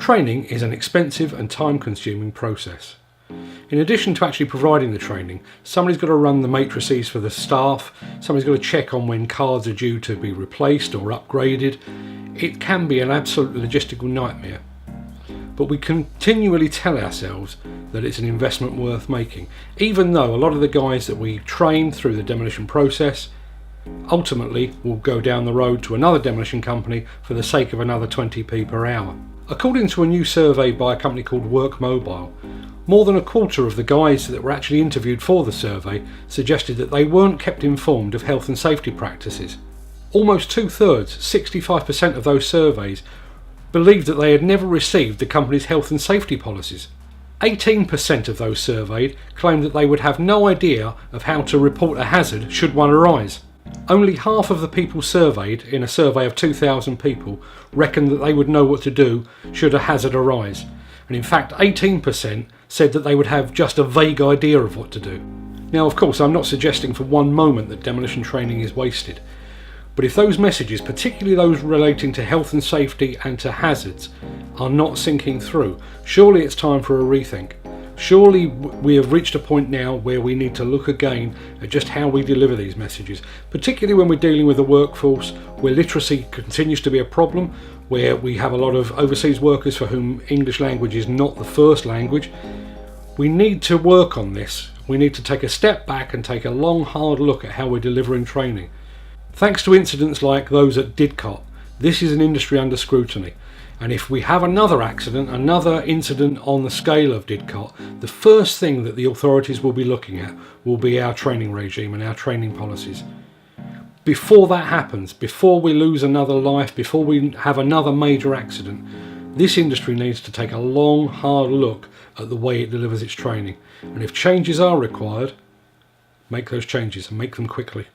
Training is an expensive and time-consuming process. In addition to actually providing the training, somebody's got to run the matrices for the staff, somebody's got to check on when cards are due to be replaced or upgraded. It can be an absolute logistical nightmare. But we continually tell ourselves that it's an investment worth making, even though a lot of the guys that we train through the demolition process ultimately will go down the road to another demolition company for the sake of another 20p per hour. According to a new survey by a company called Work Mobile, more than a quarter of the guys that were actually interviewed for the survey suggested that they weren't kept informed of health and safety practices. Almost 2/3, 65% of those surveys, believed that they had never received the company's health and safety policies. 18% of those surveyed claimed that they would have no idea of how to report a hazard should one arise. Only half of the people surveyed in a survey of 2,000 people reckoned that they would know what to do should a hazard arise. And in fact, 18% said that they would have just a vague idea of what to do. Now, of course, I'm not suggesting for one moment that demolition training is wasted. But if those messages, particularly those relating to health and safety and to hazards, are not sinking through, surely it's time for a rethink. Surely we have reached a point now where we need to look again at just how we deliver these messages, particularly when we're dealing with a workforce where literacy continues to be a problem, where we have a lot of overseas workers for whom English language is not the first language. We need to work on this. We need to take a step back and take a long, hard look at how we're delivering training. Thanks to incidents like those at Didcot, this is an industry under scrutiny. And if we have another accident, another incident on the scale of Didcot, the first thing that the authorities will be looking at will be our training regime and our training policies. Before that happens, before we lose another life, before we have another major accident, this industry needs to take a long, hard look at the way it delivers its training. And if changes are required, make those changes and make them quickly.